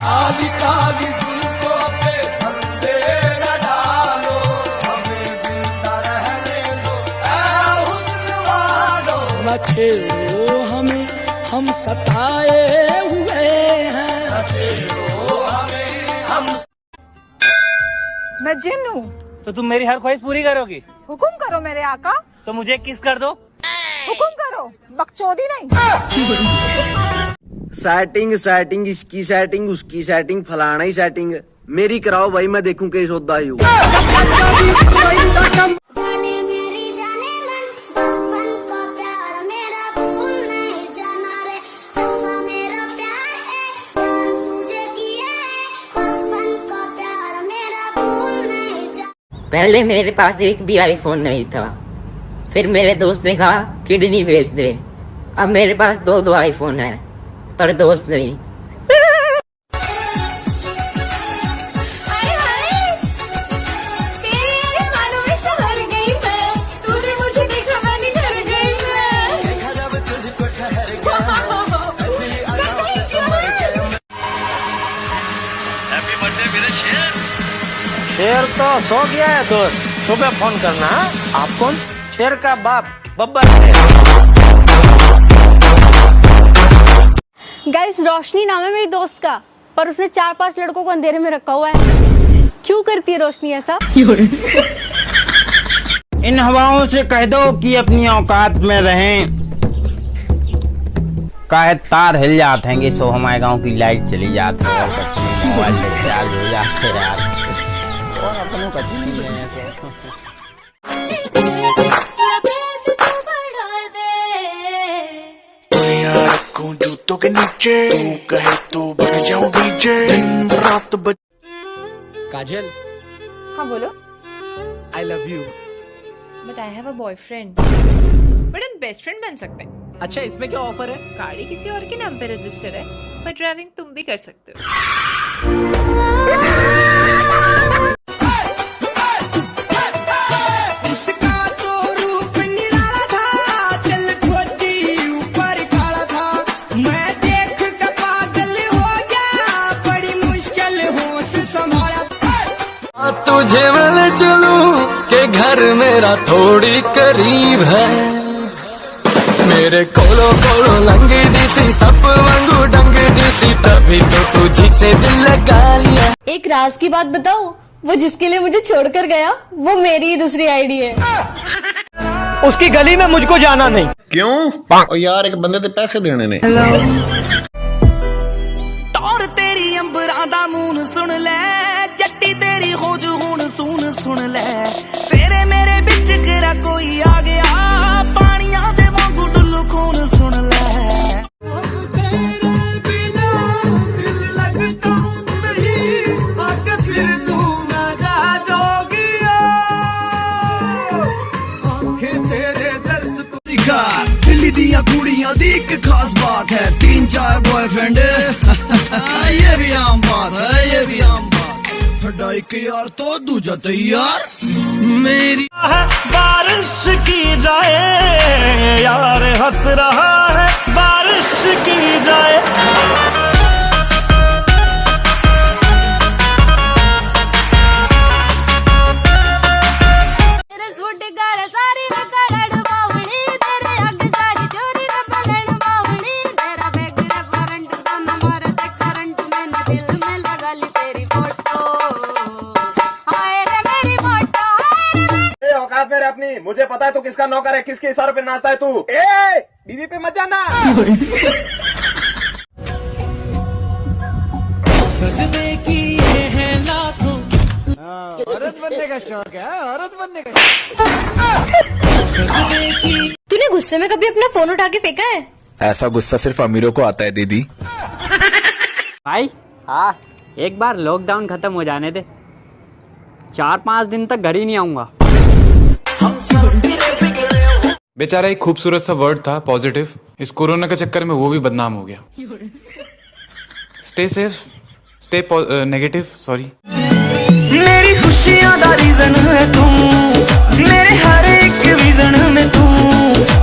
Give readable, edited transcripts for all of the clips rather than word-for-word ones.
काली काली जुल्फों पे फंदे न डालो, हमें जिंदा रहने दो ऐ हुस्न वालो। न छेड़ो हमें, हम सताए हुए हैं, न छेड़ो हमें, हम। मैं जिन हूँ तो तुम मेरी हर ख्वाहिश पूरी करोगी? हुकुम करो मेरे आका। तो मुझे किस कर दो। हुकुम करो, बकचोदी नहीं। सेटिंग सेटिंग, इसकी सेटिंग, उसकी सेटिंग, फलाना ही सेटिंग। मेरी कराओ भाई, मैं देखूं किस होता ही हूँ। पहले मेरे पास एक भी आईफोन नहीं था, फिर मेरे दोस्त ने कहा किडनी बेच दे। अब मेरे पास दो आईफोन है, पर दोस्त नहीं। शेर तो सो गया है दोस्त, सुबह फोन करना। आप कौन? शेर का बाप बब्बर शेर। गाइस, रोशनी नाम है मेरी दोस्त का, पर उसने 4-5 लड़कों को अंधेरे में रखा हुआ है। क्यों करती है रोशनी ऐसा? इन हवाओं से कह दो कि अपनी औकात में रहें। काहे तार हिल जाते हैं, सो हमारे गांव की लाइट चली जाती है, मोबाइल चार्ज हो जाते हैं यार। और अपनों का रखूं जूतों के नीचे, तू कहे तो बन जाऊं डीजे, दिन रात काजल। हाँ बोलो। I love you। But I have a boyfriend. But हम बेस्ट फ्रेंड बन सकते हैं। अच्छा, इसमें क्या ऑफर है? गाड़ी किसी और के नाम पे रजिस्टर है, पर ड्राइविंग तुम भी कर सकते हो। तुझे मैं चलूं के घर मेरा थोड़ी करीब है, मेरे कोलो कोलो लंगी दिसी सप वांगू डंग दिसी, तभी तो तुझी से दिल लगा लिया। एक राज की बात बताओ, वो जिसके लिए मुझे छोड़कर गया वो मेरी ही दूसरी आईडी है। उसकी गली में मुझको जाना नहीं। क्यों? ओ यार, एक बंदे दे पैसे देने ने। तौर तेरी अंबरां दा मून सुन ले, जट्टी तेरी खोज हुण सुन ले, तेरे मेरे बिच करा कोई आ गया, पानियां दे वांगू डुल्लू खून सुन ले। तेरे बिना दिल लगता नहीं, आके फिर तू ना जा जोगिया, आंखें तेरे दर्स तो दिल्ली दियां कुड़ियां दी एक खास बात है, 3-4 बॉयफ्रेंड। ये भी आम बात है, ये भी आम बात। एक यार तो दूजा तैयार। मेरी बारिश की जाए, यार हंस रहा है, बारिश की जाए। तेरे सूट कर सारी रगड़ बावणी, तेरे अग सारी चोरी रे बलन बावणी, तेरा बैग रे करंट दोनों मारे ते करंट, मैंने दिल में लगा ली तेरी फोटो। हाय रे मेरी फोटो, हाय रे मेरी। औकात में अपनी, मुझे पता है तू किसका नौकर है, किसके इशारों पे नाचता है तू। बीवी पे मत जाना। सजदे की ये है लाखों। औरत बनने का शौक है, औरत बनने का शौक। तूने गुस्से में कभी अपना फोन उठा के फेंका है? ऐसा गुस्सा सिर्फ अमीरों को आता है दीदी। भाई हाँ, एक बार लॉकडाउन खत्म हो जाने दे, 4-5 दिन तक घर ही नहीं आऊंगा। बेचारा एक खूबसूरत सा वर्ड था पॉजिटिव, इस कोरोना के चक्कर में वो भी बदनाम हो गया। Stay safe, stay negative, sorry. मेरी खुशियां दा रीजन है तू, मेरे हर एक विजन में तू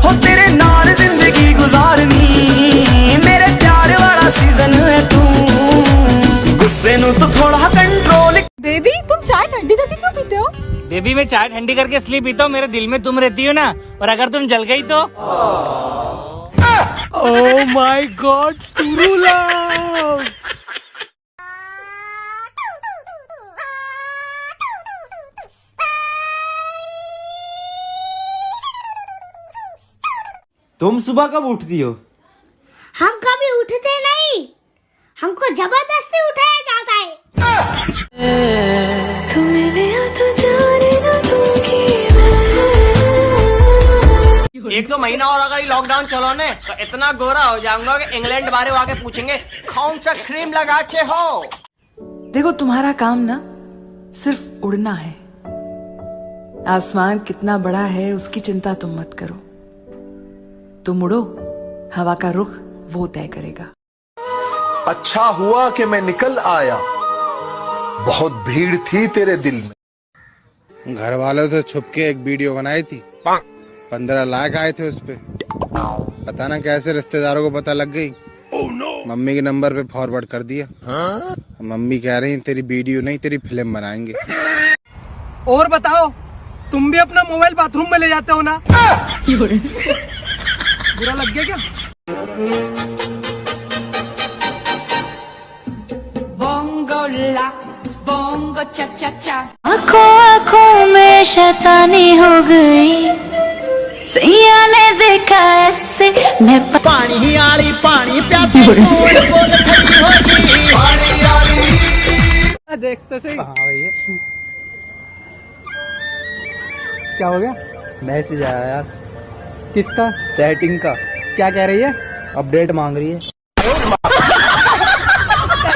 हो, तेरे नाल जिंदगी गुजारनी, मेरे प्यार वाला सीजन है तू। पीते हो? बेबी मैं चाय ठंडी करके इसलिए पीता हूँ, मेरे दिल में तुम रहती हो ना, और अगर तुम जल गई तो oh my God, true love. तुम सुबह कब उठती हो? हम कभी उठते नहीं, हमको जबरदस्ती उठाया जाता है। एक दो महीना और अगर लॉकडाउन चलो ने तो इतना गोरा हो जाऊंगा कि इंग्लैंड वाले आके पूछेंगे कौन सा क्रीम लगाते हो। देखो तुम्हारा काम ना सिर्फ उड़ना है। आसमान कितना बड़ा है उसकी चिंता तुम मत करो। तुम उड़ो, हवा का रुख वो तय करेगा। अच्छा हुआ कि मैं निकल आया, बहुत भीड़ थी तेरे दिल में। घर वालों से छुप के एक वीडियो बनाई थी, 15 लाख आए थे उस पे। पता ना कैसे रिश्तेदारों को पता लग गई। मम्मी के नंबर पे फॉरवर्ड कर दिया। मम्मी कह रही तेरी वीडियो नहीं तेरी फिल्म बनाएंगे। और बताओ, तुम भी अपना मोबाइल बाथरूम में ले जाते हो ना? बुरा लग गया क्या? बोंगो चा चा चा। आँखों आँखों में शैतानी हो गई, सैया ने देखा ऐसे मैं पानी आली पानी प्याती देख तो सही। हाँ भैया, क्या हो गया? मैसेज आया यार। किसका? सेटिंग का। क्या कह रही है? अपडेट मांग रही है।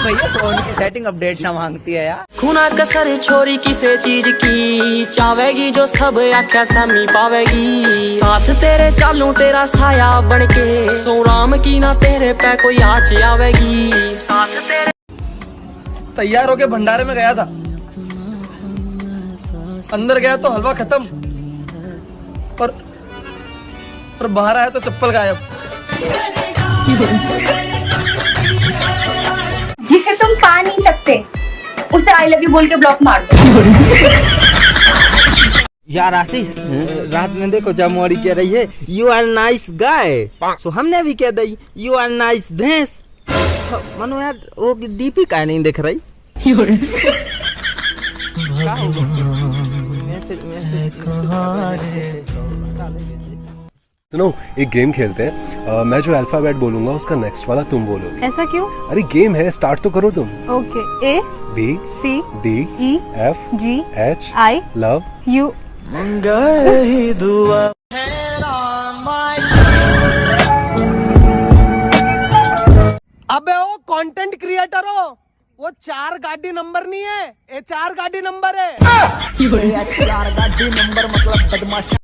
भैया फोन की सेटिंग अपडेट ना मांगती है यार। खूना कसर छोरी किसे चीज की चावेगी, जो सब आख्या समी पावेगी। साथ तेरे चालू तेरा साया बनके, सो राम की ना तेरे पे कोई आँच आवेगी। साथ तेरे तैयार होके भंडारे में गया था, अंदर गया तो हलवा खत्म, और बाहर आया तो चप्पल गायब। जिसे तुम पा नहीं सकते उसे आई लव यू बोल के ब्लॉक मार दो। यार आशीष, रात में देखो जब मोरी कह रही है यू आर नाइस गाय, सो हमने भी कह दी यू आर नाइस भैंस। मनु यार वो डीपी का नहीं दिख रही। सुनो, एक गेम खेलते हैं। मैं जो अल्फाबेट बोलूंगा उसका नेक्स्ट वाला तुम बोलो। ऐसा क्यों? अरे गेम है, स्टार्ट तो करो तुम। Okay, A B C D E F G H I love you. दुआ अबे ओ कंटेंट क्रिएटर हो, वो 4 गाड़ी नंबर नहीं है, ये 4 गाड़ी नंबर है। 4 गाड़ी नंबर मतलब बदमाश।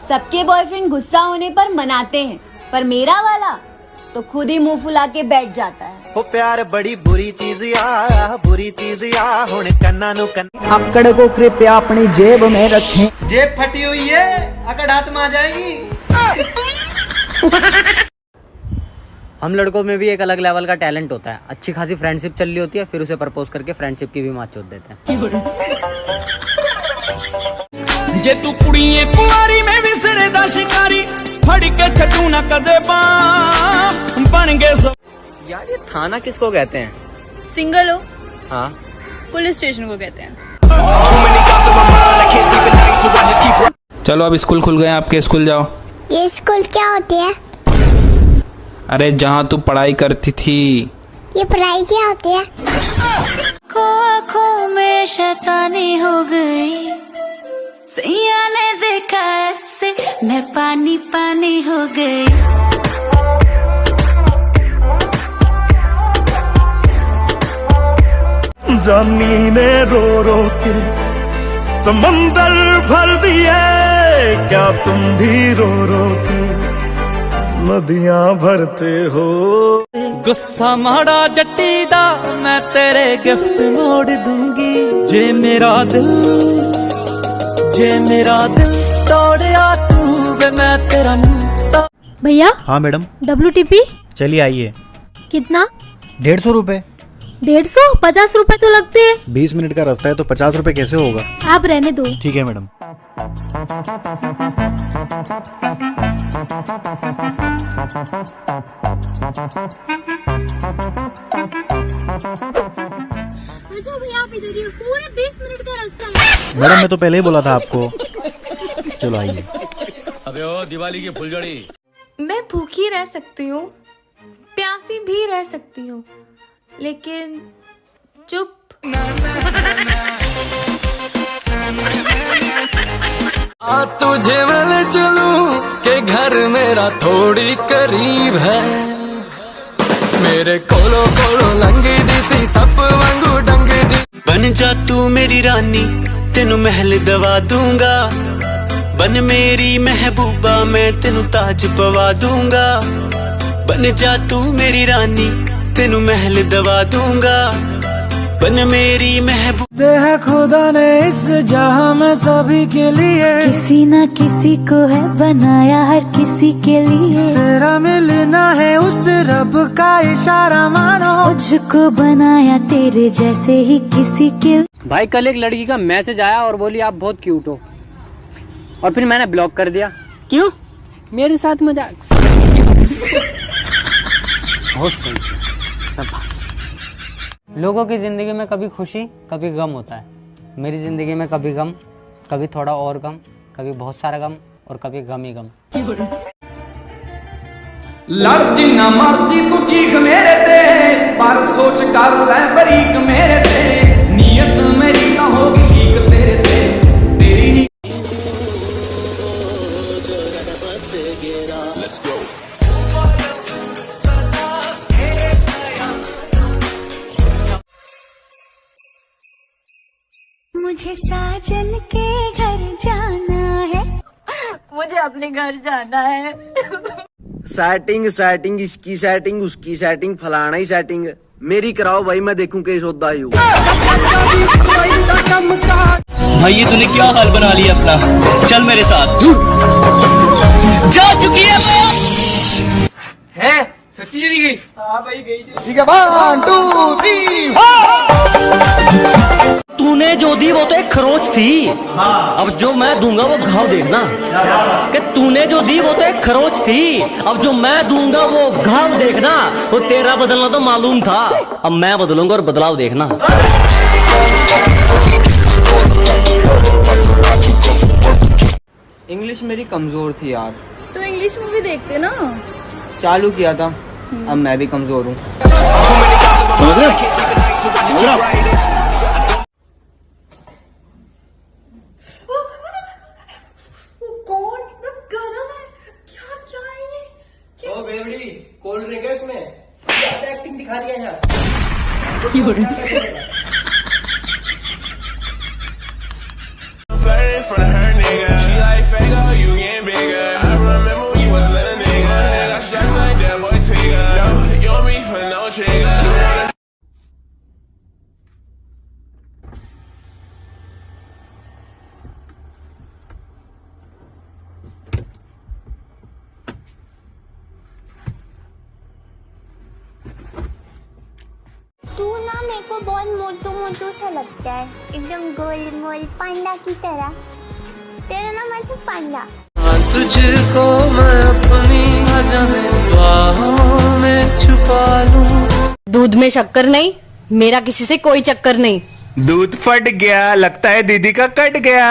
सबके बॉयफ्रेंड गुस्सा होने पर मनाते हैं, पर मेरा वाला तो खुद ही मुंह फुला के बैठ जाता है। वो प्यार बड़ी बुरी चीज या हुण कन्ना नु कन्ना। अकड़ को कृपया अपनी जेब में रखें। जेब फटी हुई है, अकड़ हाथ में आ जाएगी। हम लड़कों में भी एक अलग लेवल का टैलेंट होता है। अच्छी खासी फ्रेंडशिप चल रही होती है, फिर उसे प्रपोज करके फ्रेंडशिप की भी मात चोद देते हैं। जे तू कुड़िए कुंवारी में भी सिरे दा शिकारी, फड़ के छटू ना कदे बन गए सब। यार ये थाना किसको कहते हैं? सिंगल हो? हाँ, पुलिस स्टेशन को कहते हैं। चलो अब स्कूल खुल गए, आपके स्कूल जाओ। ये स्कूल क्या होती है? अरे जहाँ तू पढ़ाई करती थी। ये पढ़ाई क्या होती है? आँखों में शैतानी हो गई, सैया ने देखा ऐसे मैं पानी पानी हो गई। जानी ने रो रो के समंदर भर दिए, क्या तुम भी रो रो के नदियां भरते हो। गुस्सा माड़ा जट्टी दा मैं तेरे गिफ्ट मोड़ दूंगी, जे मेरा दिल तोड़या तू वे मैं तेरा मुंह। भैया। हाँ मैडम। WTP चलिए आइए। कितना? 150 रुपए। 150 50 रुपए तो लगते हैं। 20 मिनट का रास्ता है तो 50 रुपए कैसे होगा? आप रहने दो। ठीक है मैडम। अच्छा भैया आप इधर ही, पूरे 20 मिनट का रास्ता है। मैडम मैं तो पहले ही बोला था आपको। चलो आइए। अबे ओ दिवाली की फुलझड़ी। मैं भूखी रह सकती हूँ, प्यासी भी रह सकती हूँ, लेकिन चुप। तुझे मैं चलूं के घर मेरा थोड़ी करीब है, मेरे कोलो कोलो लंगी दिसी सब वांगू डंगी दी। बन जा तू मेरी रानी, तेनू महल दवा दूंगा, बन मेरी महबूबा मैं तेनू ताज पवा दूंगा। बन जा तू मेरी रानी, तेनू महल दवा दूंगा, बन मेरी महबूब। है खुदा ने इस जहां में सभी के लिए, किसी ना किसी को है बनाया हर किसी के लिए। तेरा मिलना है उस रब का इशारा मानो, मुझको बनाया तेरे जैसे ही किसी के। भाई कल एक लड़की का मैसेज आया और बोली आप बहुत क्यूट हो, और फिर मैंने ब्लॉक कर दिया। क्यों? मेरे साथ मजाक। बहुत सही। सब लोगों की जिंदगी में कभी खुशी कभी गम होता है, मेरी जिंदगी में कभी गम, कभी थोड़ा और गम, कभी बहुत सारा गम, और कभी गम ही गम। लड़ती ना मरती तू चीख मेरे ते, पर सोच कर ले बरीक मेरे ते, नीयत मेरी ना होगी ठीक तेरे ते, तेरी ही। Let's go. मुझे साजन के घर जाना है, मुझे अपने घर जाना है। सेटिंग सेटिंग, इसकी सेटिंग उसकी सेटिंग, फलाना ही सेटिंग, मेरी कराओ भाई, मैं देखूं के सौदा ही। भाई ये तूने क्या हाल बना लिया अपना, चल मेरे साथ। जा चुकी है सच्ची चली गई। हाँ भाई गई थी। ठीक है 1 2 3। तूने जो दी वो तो एक खरोच थी, अब जो मैं दूंगा वो घाव देखना। कि तूने जो दी वो तो एक खरोच थी, अब जो मैं दूंगा वो घाव देखना। वो तेरा बदलना तो मालूम था, अब मैं बदलूंगा और बदलाव देखना। इंग्लिश मेरी कमजोर थी यार, तो इंग्लिश मूवी देखते ना। चालू किया था, अब मैं भी कमजोर हूँ। समझ रहे हो? कोल्ड ड्रिंक है इसमें, ज्यादा एक्टिंग दिखा रही है यहाँ। तू ना मेरे को बहुत मोटू मोटू सा लगता है, एकदम गोल मोल पांडा की तरह। तेरा नाम है पांडा। तुझको मैं अपनी बाहों में छुपा लूं। दूध में शक्कर नहीं, मेरा किसी से कोई चक्कर नहीं। दूध फट गया, लगता है दीदी का कट गया।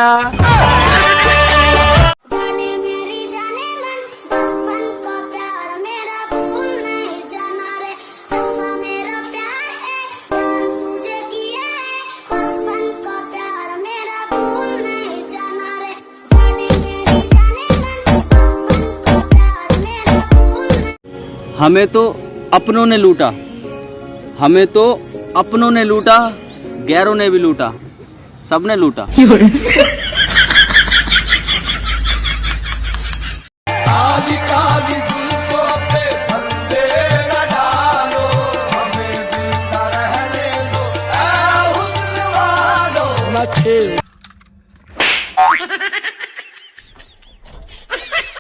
हमें तो अपनों ने लूटा, हमें तो अपनों ने लूटा, गैरों ने भी लूटा, सबने लूटा।